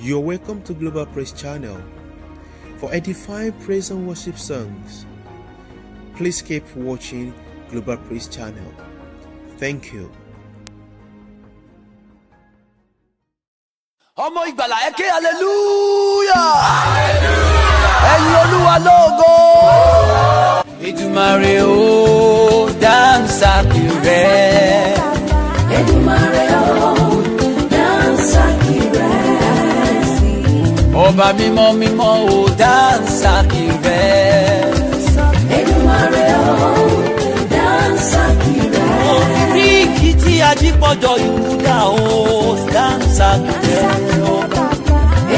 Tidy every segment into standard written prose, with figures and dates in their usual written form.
You're welcome to Global Praise Channel. For edifying praise and worship songs, please keep watching Global Praise Channel. Thank you. Ọmọ ìgbàlà ẹ ké hallelujah. Ẹ̀yin Olúwa lógo. Èdùmàrè o dánsákì rẹ̀. Èdùmàrè o dánsákì rẹ̀. Ọba mímọ́ mímọ́ o dánsákì rẹ̀. Èdùmàrè o dánsákì rẹ̀. Òkìkí tí ajípọ̀jọ Yúdà o dánsákì rẹ̀.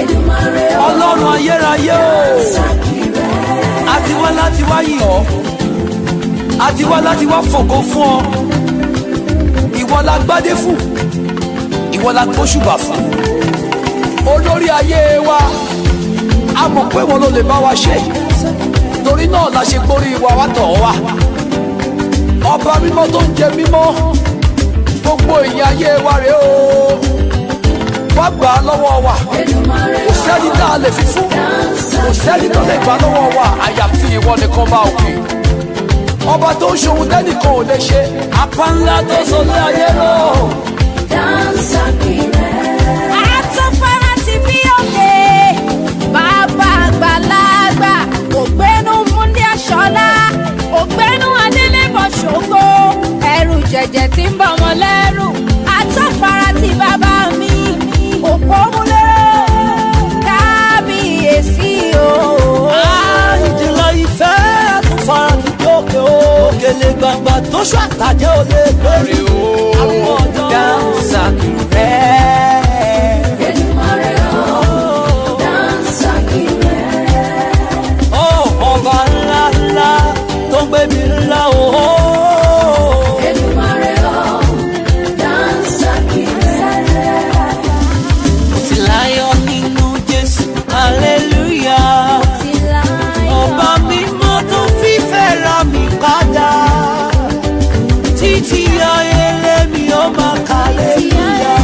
Èdùmàrè o Ọlọ́run ayérayé o. dánsákì rẹ̀. Àti wá láti wá yìn ọ́. Àti wá láti wá fògo fún ọ. Ìwọ la gbádé fún. Ìwọ la gbóṣùbà fún. Olórí ayé wa, a mọ̀ pé wọn ló lè bá wa ṣe. Torí náà la ṣe gbórí wa wá tọ̀ ọ́ wá. Ọba mímọ́ tó ń jẹ mímọ́. Gbogbo ìyìn ayé wa rèé o. Wá gbà á lọ́wọ́ wa. Kò sẹ́ni tá a lè fi fún. Kò sẹ́ni tó lè gbà lọ́wọ́ wa. Àyàfi ìwọ nìkan bá òkè. Ọba tó ń ṣohun tẹ́nìkan ò lè ṣe. Apá ńlá tó sọ ní ayé lọ. Dánsákì rẹ̀. Àtúnfẹ́rẹ́ ti bí òkè, bàbá àgbàlagbà, ògbénu Múndé Aṣọ́lá, ògbénu Adélébọ̀ Ṣògo, ẹrù jẹ̀jẹ̀ tí ń bọ̀ wọ́n lẹ́rù. Àtúnfẹ́rẹ́ ti bàbá mi, òpó múlẹ̀, kábíyèsí o. Ìjìnlẹ̀ ìfẹ́ àtúnfara ti dókè o. Òkèlè gbàgbà tó ṣọ́ àtàjẹ́ ò lè gbèrè o. Àwọn ọ̀dọ́ dánsákì rẹ̀. Èdùmàrè o dánsákì rẹ̀. Ọba ńlá ńlá tó ń gbé mi ńlá o. Èdùmàrè o dánsákì rẹ̀. Mo ti láyọ̀ nínú Jésù, hallelujah. Ọba mímọ́ tó fífẹ́ ra mi padà. Títí ayé lèmi ó máa hallelujah.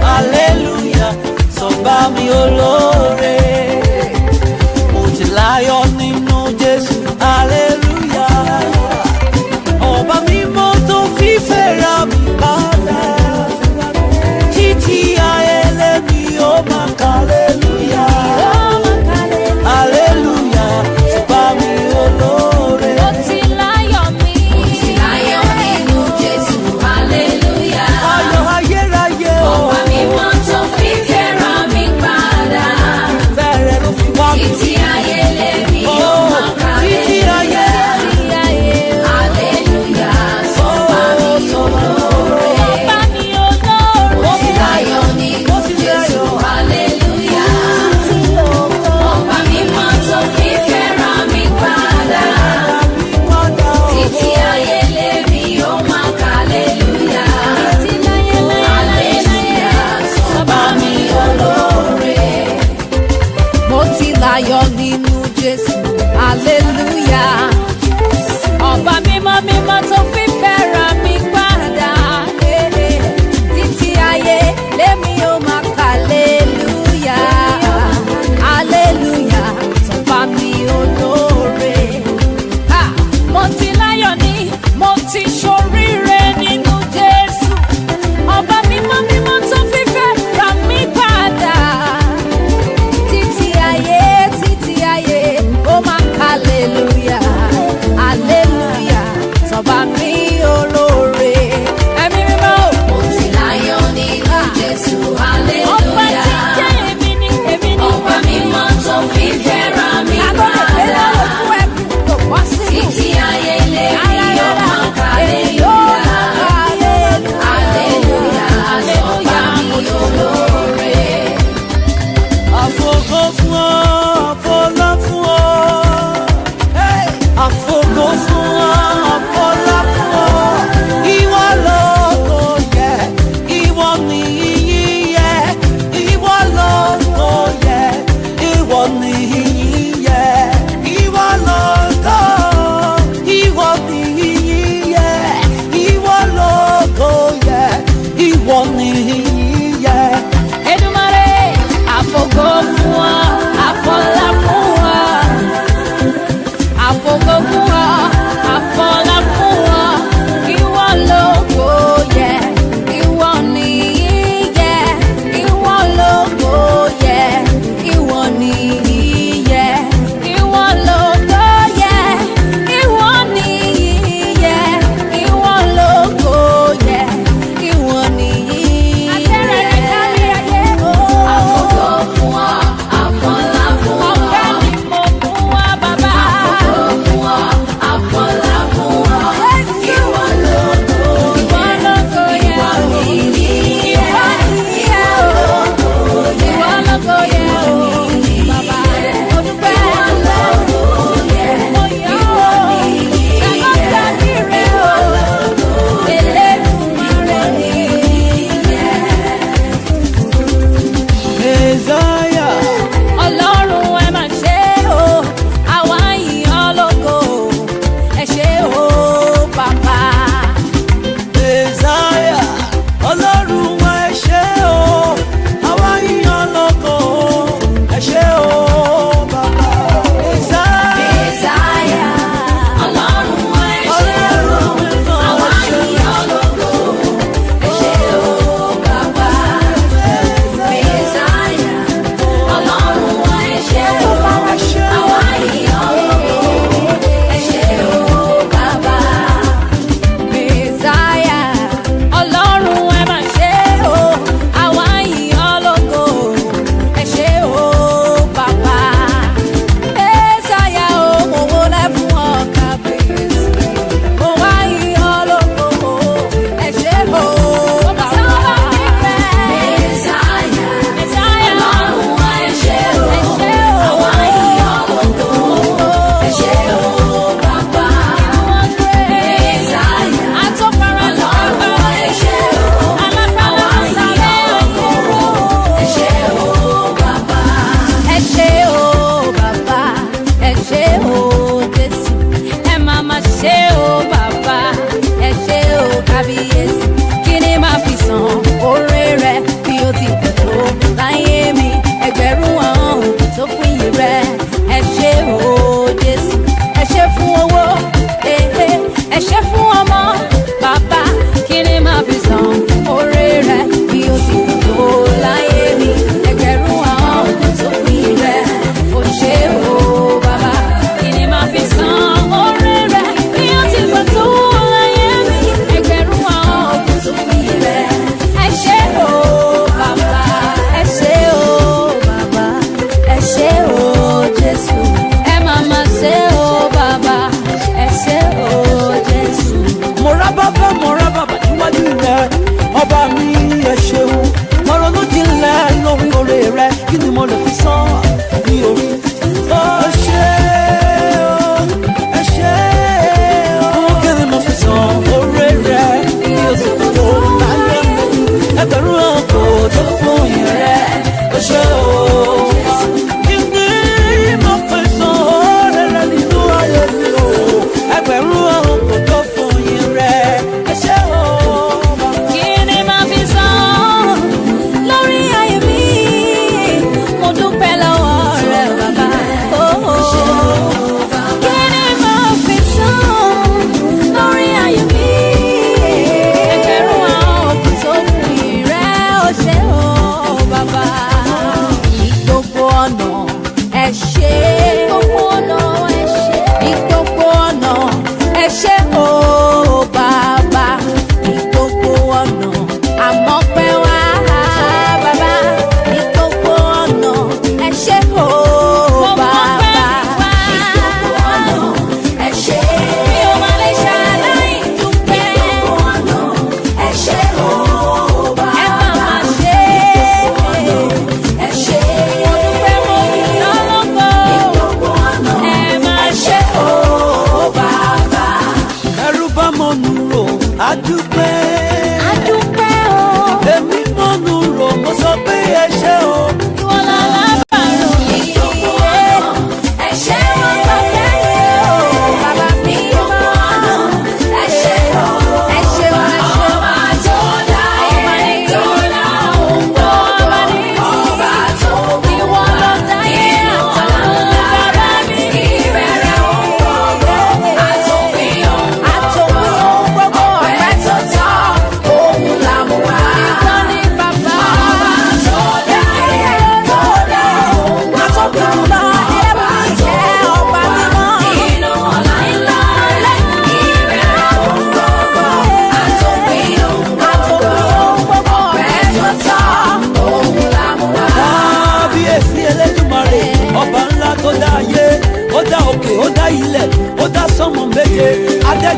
Hallelujah, sọ̀bà mi olóore. Mo ti láyọ̀ nínú Jésù, hallelujah. Ọba mímọ́ tó fífẹ́ ra mi padà. Títí ayé lèmi ó máa hallelujah. Hallelujah, sọ̀bà mi olóore. Mo ti láyọ̀ mi. Láyọ̀ nínú Jésù, hallelujah. Ayọ̀ ayérayé o. Ọba mímọ́ tó fi fẹ́ràn mi padà. Fẹ́rẹ̀ ló fi wá mi. Títí ayé lèmi Oh, yóò máa títí ayé. hallelujah. Hallelujah, sọ́ba mi olóore. Bá mi olóore. Mo ti láyọ̀ nínú Jésù, hallelujah. Ọba mímọ́ tó fi fẹ́ràn mi padà. Títí ayé lèmi yóò máa hallelujah. Hallelujah, sọ́ba mi olóore. Mo ti láyọ̀ nínú Jésù, hallelujah. Ọba mímọ́ mímọ́ tó fi fẹ́ràn mi padà. Títí ayé lémi ó máa hallelujah. Hallelujah, sọ̀bà mi olóore. Ha! Mo ti láyọ̀ ní, mo ti ṣoríire nínú Jésù. Ọba mímọ́ mímọ́ tó fi fẹ́ràn mi padà. Títí ayé, ó máa hallelujah, hallelujah, sọ̀bà mi olóore. Ẹ̀mí mímọ́ o. Mo ti láyọ̀ nínú Jésù, Ọba hallelujah. tí jẹ́ èmi ni. Ọba mímọ́ tó fi fẹ́ràn mi Agbọ́dọ̀ padà. lójú ẹ̀kú kò pọ̀ sí. Títí ayé lèmi yóò máa hallelujah. Hallelujah, sọ́ba mi olóore. Àfògo fún ọ, àfọlá fún ọ. Àfògo fún ọ, àfọlá fún ọ. Ìwọ lógo yẹ, ìwọ ni ìyìn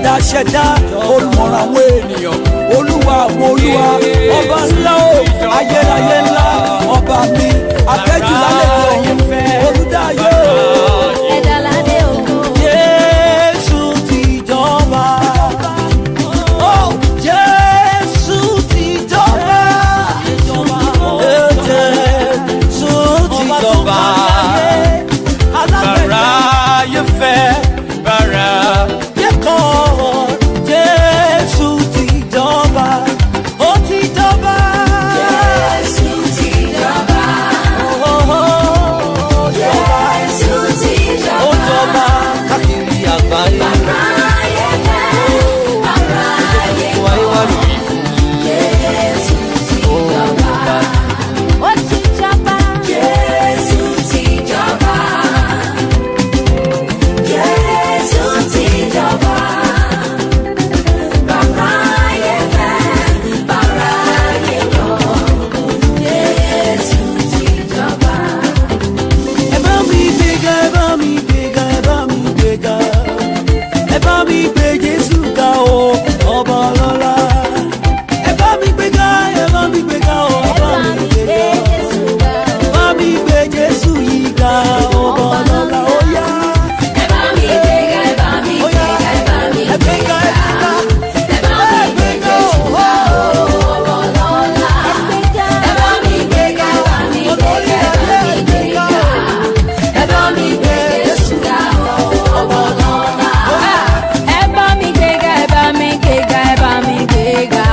Aṣẹ̀dá olùmọ̀ràn àwọn ènìyàn, olúwa àwọn olúwa, ọba ńlá o, ayérayé ńlá, ọba mi, akẹ́jù lálejò ẹ̀yìn fẹ́, olùdáyé o. Ẹ̀dá ládé ògo. Jésù ti jọba. Oh, Jésù ti jọba. Jésù ti jọba. Bàrà yẹ fẹ́, bàrà yẹ kọ́. Jésù ti jọba. Ó ti jọba. Jésù ti jọba. Jésù ti jọba. Ó jọba káàkiri àgbáyé. Bàbá ayé fẹ́, bàbá ayé kọ̀. Jésù ti jọba. Ó ti jọba. Jésù ti jọba. Jésù ti jọba. Bàbá ayé fẹ́, bàbá ayé kọ̀. Jésù ti jọba. Ẹ bá mi gbéga, ẹ bá mi gbéga, ẹ bá mi gbéga. Ẹ bá mi gbé Jésù ga o, ọba ọlọ́lá. Ẹ bá mi gbéga, ẹ bá mi gbéga o, ẹ bá mi gbéga. Ẹ bá mi gbé Jésù yìí ga, ọba ọlọ́lá. Ó yá. Ẹ bá mi gbéga, ẹ bá mi gbéga, ẹ bá mi Ẹ gbéga, ẹ gbéga. ẹ bá mi gbé Jésù ga o, ọba ọlọ́lá. Ẹ bá mi gbéga, ẹ bá mi gbéga, ẹ bá mi gbéga. Ẹ bá mi gbé Jésù ga o, ọba ọlọ́lá. Ẹ bá mi gbéga, ẹ bá mi gbéga, ẹ bá mi gbéga.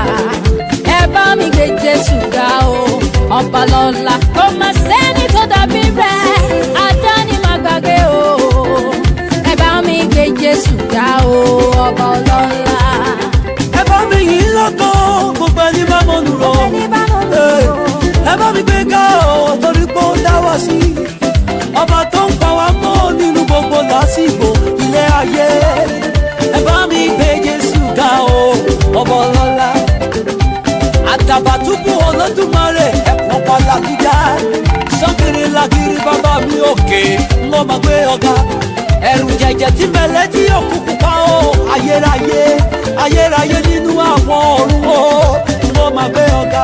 Ẹ bá mi gbé Jésù ga o, ọba lọ́la. Kò má sẹ́ni tó dàbí rẹ̀, àdáni má gbàgbé o. Ẹ bá mi gbé Jésù ga o, ọba lọ́la. Ẹ bá mi yìn lọ́kàn, gbogbo ẹni bá mọ̀ nù rọ̀. Ẹni bá mọ̀ nù rọ̀. Ẹ bá mi gbéga o, torí pé ó dá wa sí. Ọba tó ń pa wá mọ́ nínú gbogbo lásìkò ilé ayé. Ẹ bá mi gbé Jésù ga o, ọba ọlọ́lá. Àtàbàtúbú Olódùmarè ẹ̀pọ̀n pàlàkìjà. Sọ́kiri làkiri bàbá mi òkè ló máa gbé ọ̀gá. Ẹ̀rù jẹ̀jẹ̀ tí mẹ́lẹ́ tí òkú pupa o. Ayérayé, ayérayé nínú àwọn ọ̀run o. Ló máa gbé ọ̀gá.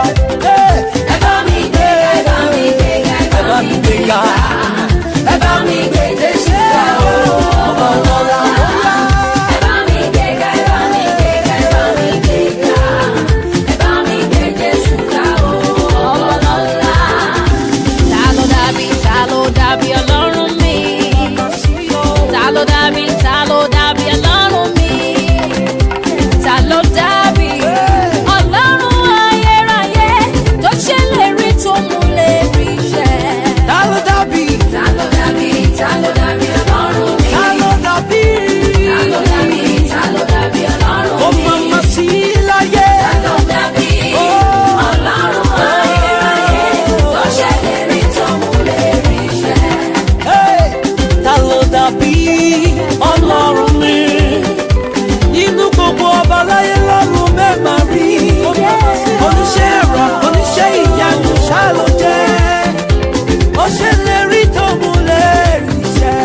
Ẹ bá mi gbéga, ẹ bá mi gbéga, ẹ bá mi gbéga. Ẹ bá mi gbé Jésù ga o, ọba ọlọ́lá. Ẹ bá mi gbéga, ẹ bá mi gbéga, ẹ bá mi gbéga. Ẹ bá mi gbé Jésù ga o, ọba ọlọ́lá. Ta ló dàbí, ta ló dàbí Ọlọ́run mi? Ta ló dàbí, ta ló dàbí Ọlọ́run mi? Ta ló dàbí Ọlọ́run ayérayé tó ṣèlérí tó múlẹ̀ rí iṣẹ́? Ta ló dàbí? Ta ló dàbí, ta ló dàbí Ọlọ́run mi? Ta ló dàbí? Ta ló dàbí, ta ló dàbí Ọlọ́run Ó mi? máa ma sí láyé. Ta ló dàbí Ọlọ́run ayérayé tó ṣèlérí tó múlẹ̀ rí iṣẹ́? Hey! Ta ló dàbí Ọlọ́run mi? Nínú gbogbo ọba láyé lọ́run mẹ́ma rí. Oníṣẹ́ ẹ̀rọ, oníṣẹ́ ìyanu ṣá ló jẹ́. Ó ṣèlérí tó múlẹ̀ rí iṣẹ́.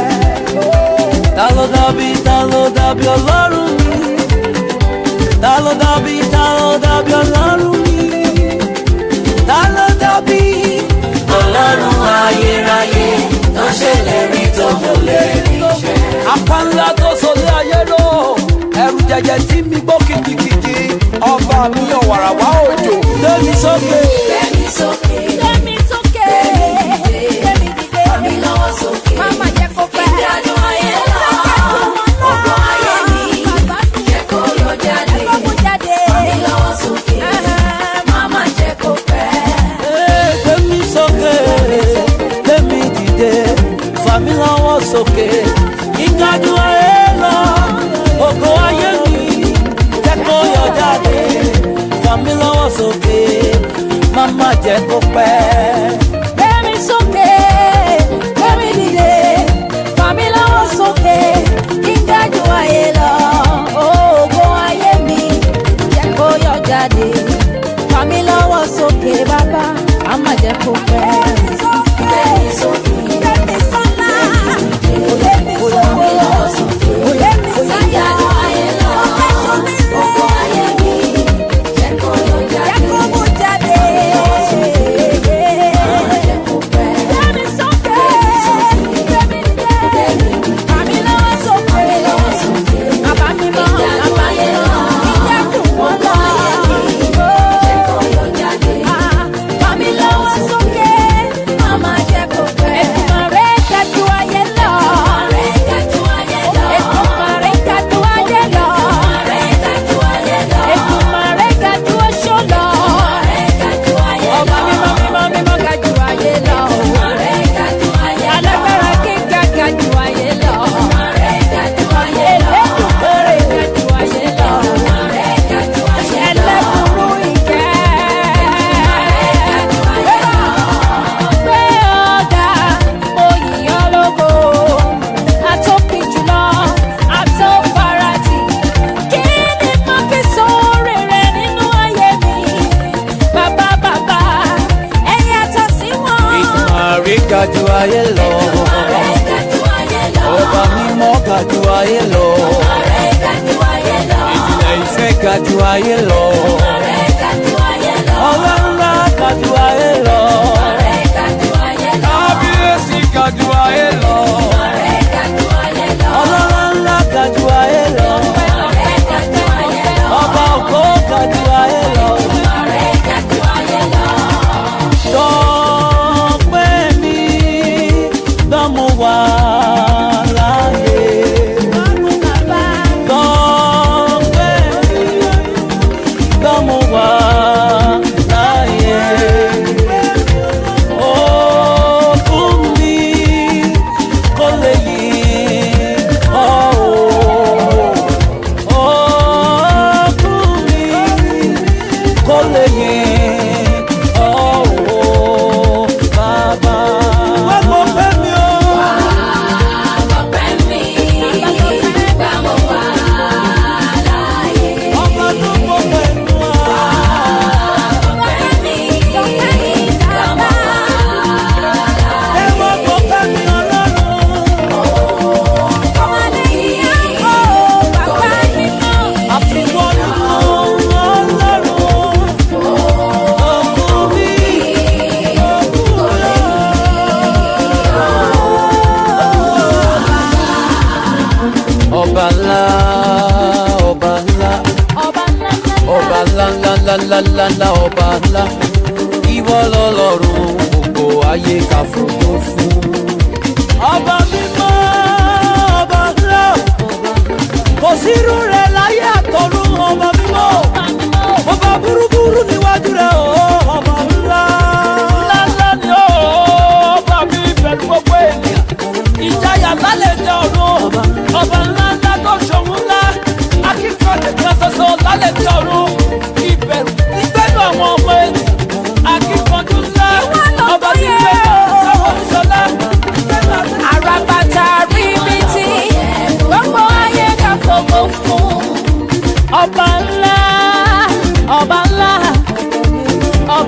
Ta ló dàbí, ta ló dàbí Ọlọ́run mi? Ta ló dàbí, ta ló dàbí Ọlọ́run mi? Ta ló dàbí Ọlọ́run ayérayé tó ṣèlérí tó múlẹ̀ rí iṣẹ́? apá ńlá tó sọlé ayé lọ, ẹrù jẹjẹ tí mi gbó kìkìkìkì, ọba mi ọ̀wàràwá òjò lórí sókè. Gbẹ́mi sókè, Gbémi sókè, gbémi dìde, mi lọ́wọ́ sókè. máma jẹ́ kó pẹ́. Ìdájọ́ ayé lọ, ọgbọ́n ayé mi, jẹ́ kó yọ jáde. Kó jáde. Mi lọ́wọ́ sókè, máma jẹ́ kó pẹ́. Gbémi sókè, gbémi dìde, fà mí lọ́wọ́ sókè. Ìdájú ayé lọ, ògo ayé mi, jẹ́ kó yọ jáde. Fà mí lọ́wọ́ sókè, má má jẹ́ kó pẹ́. Gbémi sókè, gbémi dìde, fà mí lọ́wọ́ sókè, kí n dájú ayé lọ, ògo ayé mi, jẹ́ kó yọ jáde. Fà mí lọ́wọ́ sókè bàbá, á má jẹ́ kó pẹ́. Gbẹ́mi sókè, Gbémi sọ́lá, gbémi sókè, gbémi sáyà, ìdájọ́ ayé lọ, ga jù ayé lọ. Ọba mímọ́ ga jù ayé lọ. Ìjìnlẹ̀ ìfẹ́ ga jù ayé lọ. Ọlọ́run ńlá ga jù ayé lọ. Kábíyèsí ga jù ayé lọ. Ọlọ́run ńlá ga jù ayé lọ. Ọba ògo ga jù ayé lọ. Dọ́pẹ́ mi dánmọ́ wá láyé. Dọ́pẹ́ mi dánmọ́ wá láyé. Òkun mi kò lè yí ọ́ o. Òkun mi kò lè yí ọ́ o, bàbá. Wá gbọ́ pẹ́ mi o. Ọba tó gbọ́ pẹ̀lú wa. Ẹ wá gbọ́ pẹ́ mi Ọlọ́run. Àfiwọ́ nìkan Ọlọ́run. Òkun mi, ọba ńlá, ọba ńlá, ọba ńlá ńlá ńlá ńlá ńlá ńlá, ọba ńlá. Ìwọ lọ́lọ́run gbogbo ayé ká fògo fún. Ọba mímọ́, ọba ńlá, kò sírú rẹ̀ láyé àtọ̀run. Ọba mímọ́, ọba burúburú níwájú rẹ̀ o. Ọba ńlá ńlá ńlá ni ó. Ọba mi pẹ̀lú gbogbo ènìyàn. Ìjayà lálẹ́ jẹ́ ọ̀run. Ọba ńlá ńlá tó ṣòun ńlá. Akíkanjú kan ṣoṣo lálẹ́ jẹ́ ọ̀run. Ìbẹ̀rù nígbẹ́nu àwọn ọmọ ènìyàn. Akíkanjú ńlá. Ọba tí ń gbé àwọn ìṣọ̀lá. Àràbàtà ríbitì, gbogbo ayé ká fògo fún. Ọba ńlá, ọba ńlá, ọba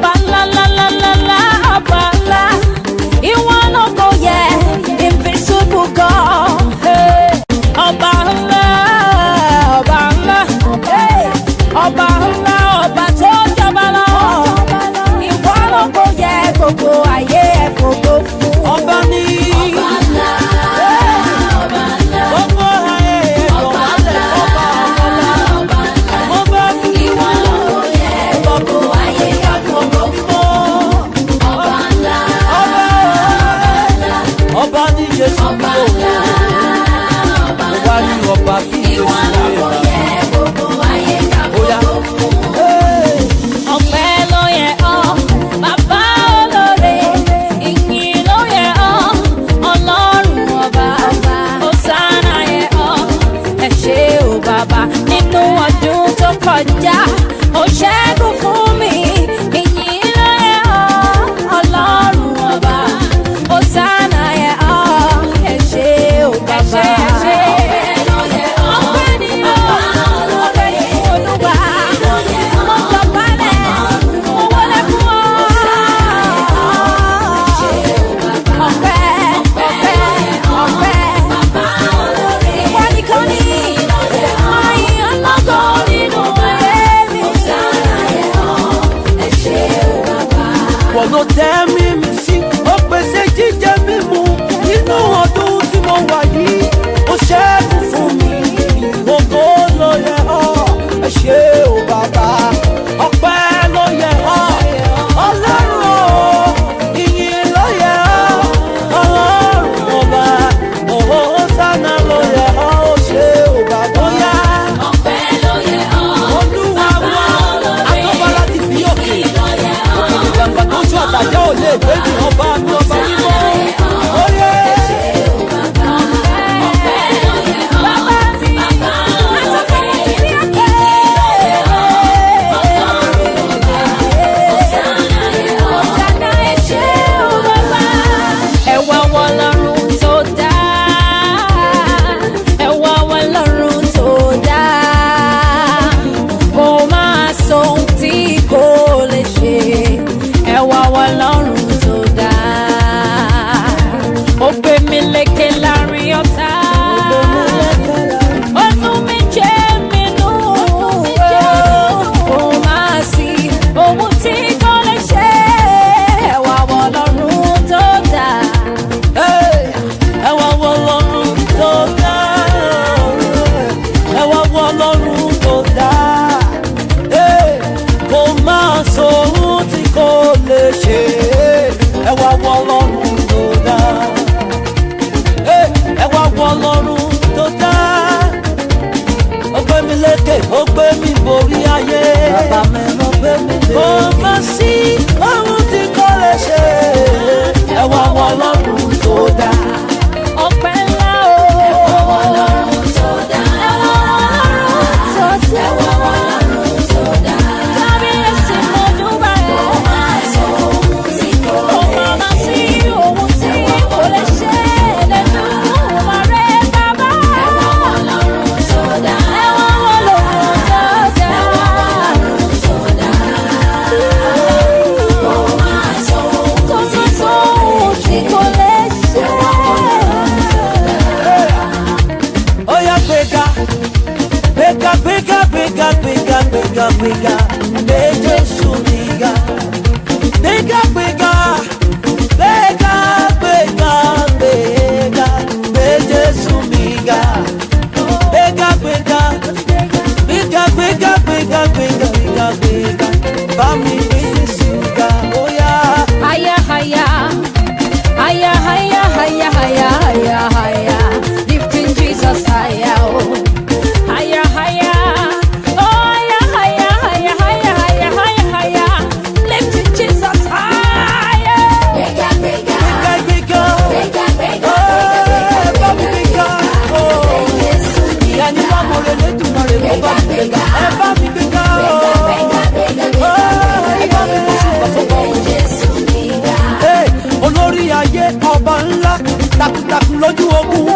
ọba ńlá takuntakun lójú ogun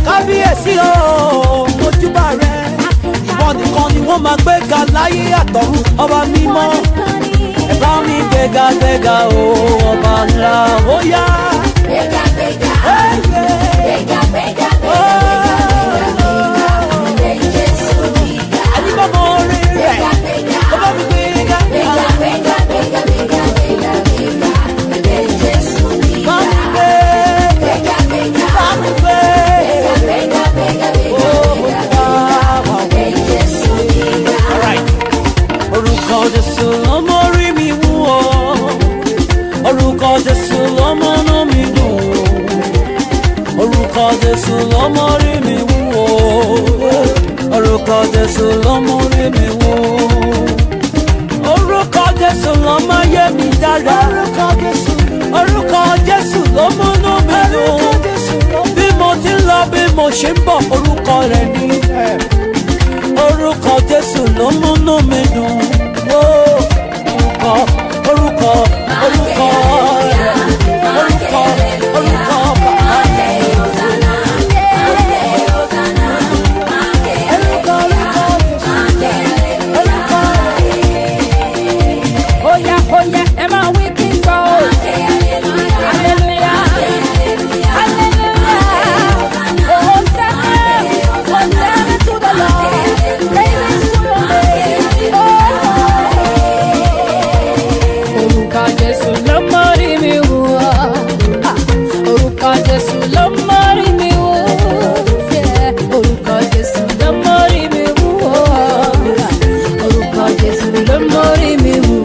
kábíyèsí o mojúbà rẹ ìwọ nìkan ni wọ́n máa gbé ga láyé àtọ̀run ọba mímọ́ ẹ bá mi gbéga gbéga o ọba ńlá ó yá. Gbéga gbéga gbéga gbéga gbéga Jésù gbéga. Ẹni bá mọ orin rẹ̀ ó bá mi gbéga gbéga gbéga gbéga gbéga gbéga gbéga Jésù gbéga. bá mi gbé Gbéga gbéga bá mi gbé gbéga gbéga gbéga gbéga Jésù gbéga. orúkọ Jésù ló mórí mi wú o orúkọ Jésù ló múnú mi dùn orúkọ Jésù ló mórí mi wú o orúkọ Jésù ló mórí mi wú orúkọ Jésù ló máa yé mi dára orúkọ Jésù ló múnú mi dùn bí mo ti ń lọ bí mo ṣe ń bọ̀ orúkọ rẹ̀ ni orúkọ Jésù ló múnú mi dùn orúkọ orúkọ orúkọ orúkọ orúkọ bàbá Oya oya ẹ máa wí kí n gbọ́ o. Hallelujah. Hallelujah. Hosanna to the Lord. Praises to your name. Orúkọ Jésù ló mórí mi wú. Orúkọ Jésù ló mórí mi wú. Orúkọ Jésù ló mórí mi wú. Orúkọ Jésù ló mórí mi wú.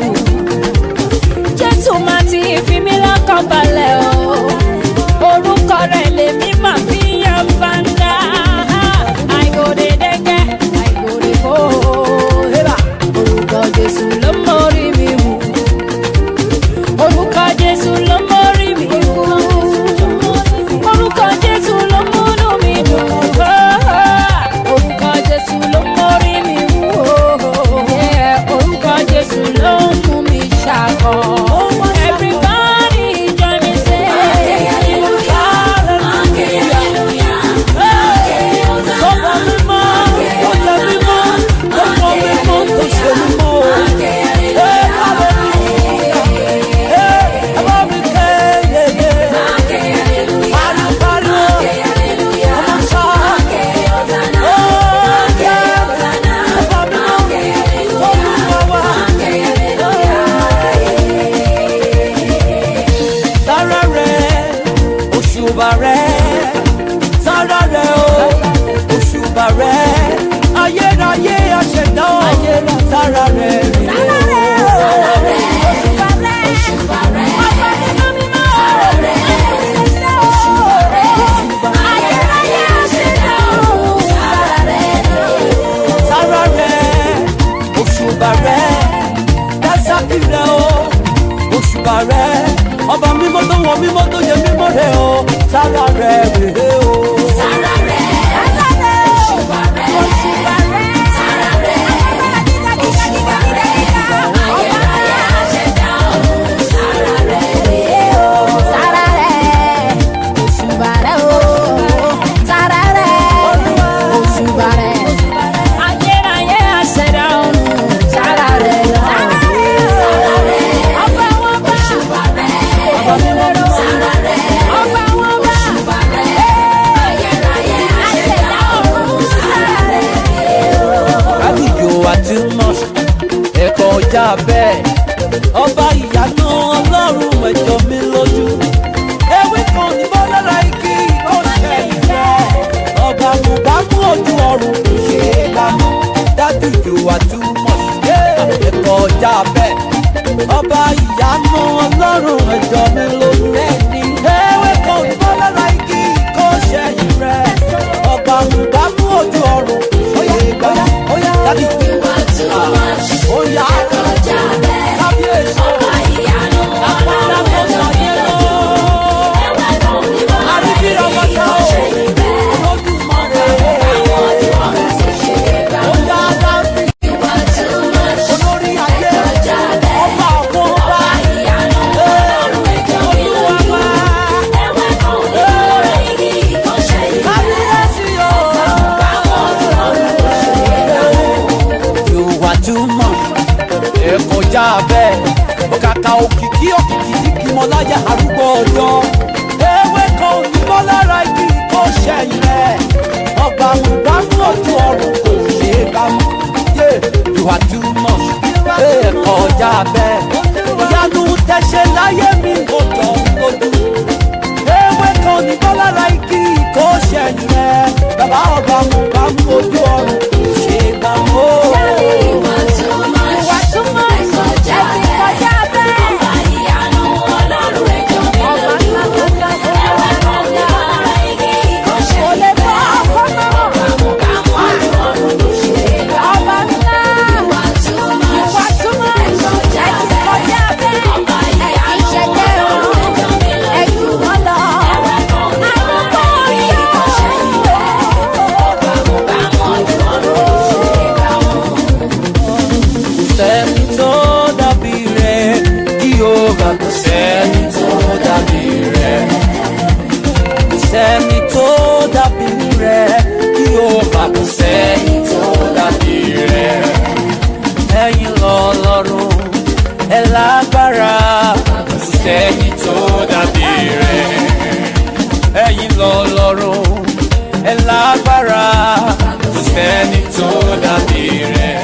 Jésù máa ti fi mí lọ́kàn balẹ̀ o. Orúkọ rẹ̀ lèmi máa fi yan fanda. Àìgòdè dẹ́gẹ́, àìgòdè kó o. Orúkọ Jésù ló mórí mi wú. Orúkọ Jésù ló mórí mi wú. Orúkọ Jésù ló múnú mi dùn. Orúkọ Jésù ló mórí mi wú. Orúkọ Jésù ló mú mi ṣàkọ. Everybody join me say sọ́kọ̀ mímọ́ ọ̀tẹ̀ mímọ́ ọkọ̀ mímọ́ tó ṣe mímọ́ ẹ bá mi ké yeye pariwo pariwo ọmọ sá ọ̀tẹ̀ ọba mímọ́ olúwa wa sára rẹ̀ òṣùbà rẹ̀ sára rẹ̀ o òṣùbà rẹ̀ ayérayé àṣẹdá sára rẹ̀ sára rẹ̀ òṣùbà rẹ̀ dásàkì rẹ̀ o òṣùbà rẹ̀ ọba mímọ́ tó wọ mímọ́ tó yẹ mímọ́ rẹ̀ o sára rẹ̀ rèé o. Sára rẹ̀ òṣùbà rẹ̀ òṣùbà rẹ̀ sára rẹ̀ òṣùbà rẹ̀ ayérayé àṣẹdá ọ̀run sára rẹ̀ rèé o. Sára rẹ̀ òṣùbà rẹ̀ o. Sára rẹ̀ òṣùbà rẹ̀. Ayérayé àṣẹdá ọ̀run sára rẹ̀. Sára rẹ̀ Ọba wọn bá. òṣùbà rẹ̀ sára rẹ̀ Ọba wọn bá. òṣùbà rẹ̀ ayérayé àṣẹdá ọ̀run sára rẹ̀ rèé o. àdìjọ àti mọ́s ẹ̀kọ́ ọjà bẹ́ẹ̀ ọba ìyanu ọlọ́run ẹ̀jọ̀ mi lójú ewé kan ní bọ́lára igi ìkọ́ṣẹ́ ìfẹ́ ọba mùbámú ojú ọ̀run ṣe é bámú dádìjọ àti mọ́s ẹ̀kọ́ ọjà bẹ́ẹ̀ ọba ìyanu ọlọ́run ẹ̀jọ̀ mi lójú ewé kan ní bọ́lára igi ìkọ́ṣẹ́ ìfẹ́ ọba mùbámú ojú ọ̀run ṣe é bámú dádìjọ. You are too much. Oh yeah, Kọjá bẹ́ẹ̀. kábíyèsí. Ọba ìyanu ọlọ́run ẹ̀jọ̀ mi lójú. Ẹ̀wẹ̀ kan ní bọ́lá rẹ̀ kí ìkọ́ṣẹ́ ìfẹ́. Olódùmarè. Àwọn ojú ọ̀run ti ṣe é gbà. Ó yá dábì. You are too much. Olórí ayé. Kọjá bẹ́ẹ̀. Ọba àwọn ọba. ọjọ́ ewé kan ò ní bọ́ lára igi kó ṣẹ̀yìn rẹ̀ ọba mùbámú ojú ọ̀run kò ṣe é bá mú you are too much kọjá bẹ́ẹ̀ ìyanu tẹ̀sẹ̀ láyé mi kò jọ lójú ewé kan ò ní bọ́ lára igi kó ṣẹ̀yìn rẹ̀ bàbá ọba mùbámú ojú ọ̀run kò ṣe é bá mú. Sẹ́ni tó dàbí rẹ̀ kí ó bá kò sẹ́ni tó dàbí rẹ̀. Ẹ̀yin lọ́lọ́run ẹ lágbára kò sẹ́ni tó dàbí rẹ̀. Ẹ̀yin lọ́lọ́run ẹ lágbára kò sẹ́ni tó dàbí rẹ̀.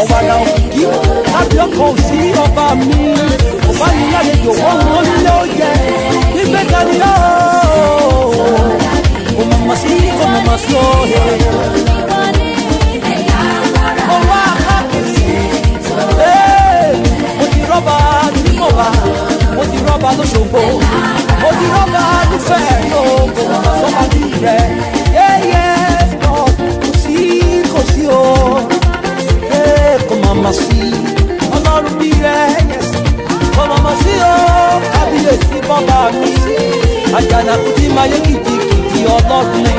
Ọ̀wàrà òkìkí lábíọ́kọ̀ sí ọba mi ọba mi lálejò wọ́n wọ́n nílé oúnjẹ nígbẹ́ dání ó kò mọ̀mọ́ sí òye. Mo wá káàkiri mo ti rọ́bà nígbòba mo ti rọ́bà lóṣogbo mo ti rọ́bà nífẹ̀ẹ́ lóko sọ́ba bí rẹ̀ yẹ́yẹ́ kò sí o. Kò mama sí ọlọ́run bí rẹ̀ yẹ̀sì kò mama sí o kábíyèsí bọ́ba mi àjànàkú tí máa yé kìkìkì ọlọ́run ni.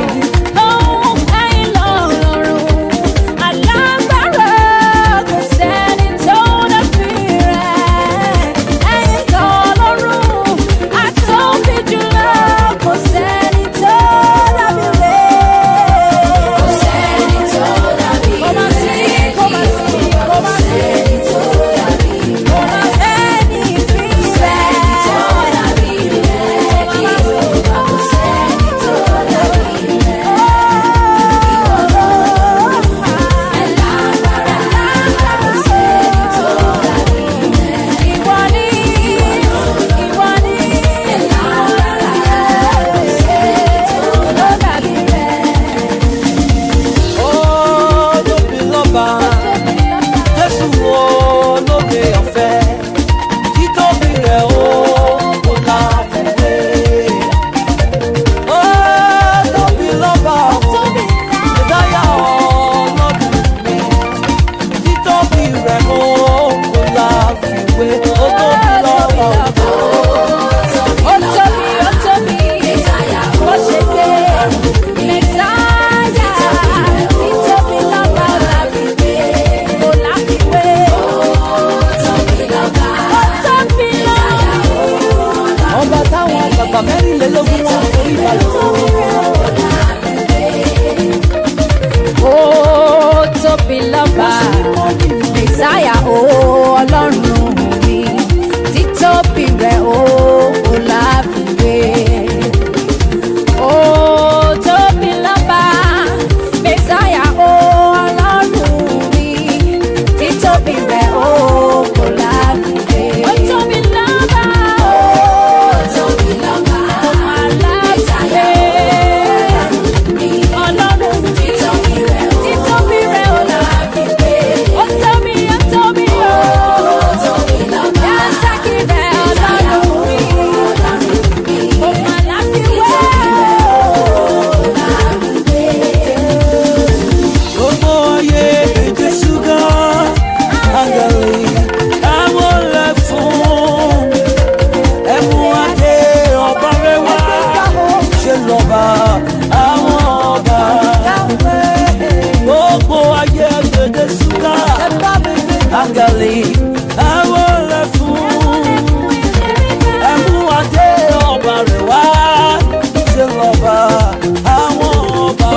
ẹ wọlé fún, ẹ mú adé ọba rẹ̀ wá, ṣe lọ́ba àwọn ọba.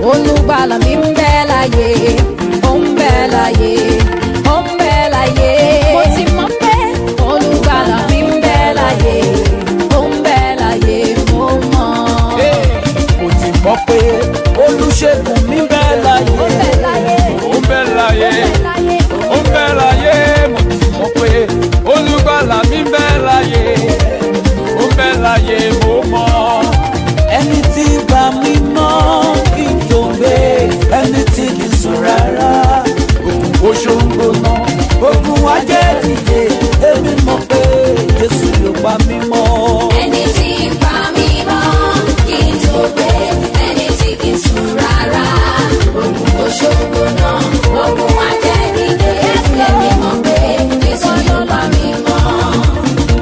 Olùgbàlà mi ń bẹ láyé, ó ń bẹ láyé, ó ń bẹ láyé. Mo ti mọ̀ pé olùgbàlà mi ń bẹ láyé, ó ń bẹ láyé, mo mọ̀. Mo ti mọ̀ pé olùṣègùn mi ń bẹ láyé, Ó ń bẹ láyé, ó ń bẹ láyé, ó ń bẹ láyé. Mo ti mọ̀ pé olùgbàlà mi ń bẹ láyé, ó ń bẹ láyé, mo mọ̀. Ẹni tí gbà mí mọ́ kí n tó gbé, ẹni tí kì í sùn rárá. Òkun oṣoǹgbò náà, ogun ajẹ́ dìde, èmi mọ̀ pé Jésù ló pa mí mọ́. Ẹni tí ń pa mí mọ́ kí n tó gbé, ẹni tí kì í sùn rárá. Òkun Òṣogbo náà, ogun ajẹ́ dìde, èmi mọ̀ pé Jésù ló pa mí mọ́.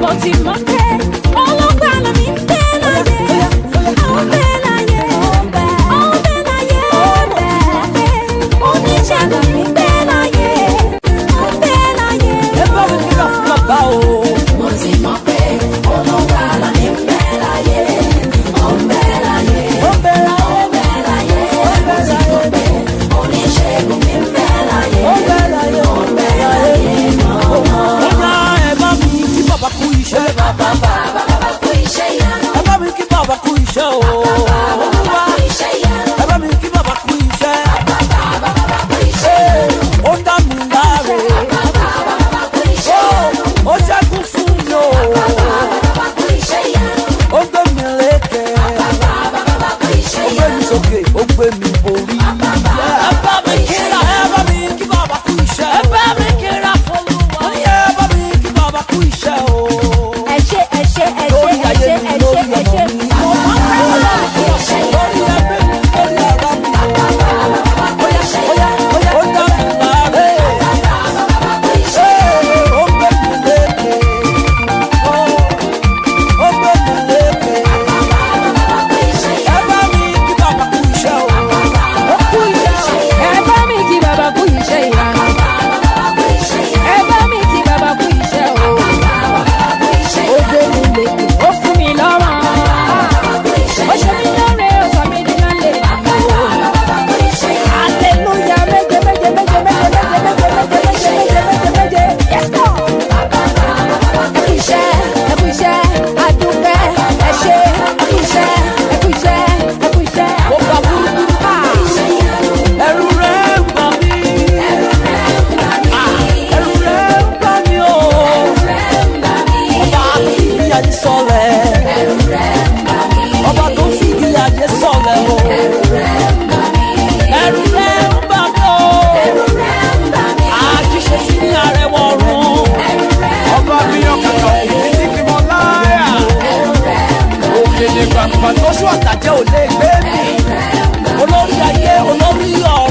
mo ti mọ̀ pé olùgbàlà mi ń bẹ láyé, ó ń bẹ láyé, ó ń bẹ láyé, ó ń bẹ láyé. Oníṣègùn mi ń bẹ láyé, ó ń bẹ láyé. Ẹ bá mi kíra fún bàbá o. Mo ti mọ̀ pé olùgbàlà mi ń bẹ láyé, ó ń bẹ láyé, Ó bẹ láyé, ó ń bẹ láyé. Mo ti mọ̀ pé oníṣègùn mi ń bẹ láyé, ó bẹ láyé, ó bẹ láyé. Ó yá ẹ bá mi kí bàbá kú iṣẹ́. bàbá kú iṣẹ́ ìyanu, Ẹ bá mi kí bàbá kú iṣẹ́ o. bàbá kú iṣẹ́ ìyanu, Ẹ bá mi kí bàbá kú iṣẹ́. bàbá kú iṣẹ́ ìyanu, Ó dá mi láre. bàbá kú iṣẹ́ ìyanu, Ó ṣẹ́gun fún mi o. bàbá kú iṣẹ́ ìyanu, Ó gbé mi lékè. bàbá kú iṣẹ́ Ó gbé ìyanu. mi sókè, ó gbé mi borí. Ẹ bá mi kíra, ẹ bá mi kí bàbá kú iṣẹ́. Ẹ bá mi kíra fún mi. Ó ní ẹ bá mi kí bàbá kú iṣẹ́ o. Ẹ ṣé, ẹ ṣé, ẹ ṣé, Lórí ẹ ayé ṣé, mi, ẹ ṣé, lórí ẹ ṣé. ọmọ mi. Mo mọ̀ pé Lórí ẹgbẹ́ mi, lórí ara mi. Ó dá mi láre. Ó gbé mi lékè. àpàtọ́sù àtàjẹ́ ò lè gbé mi olórí ayé olórí ọ̀.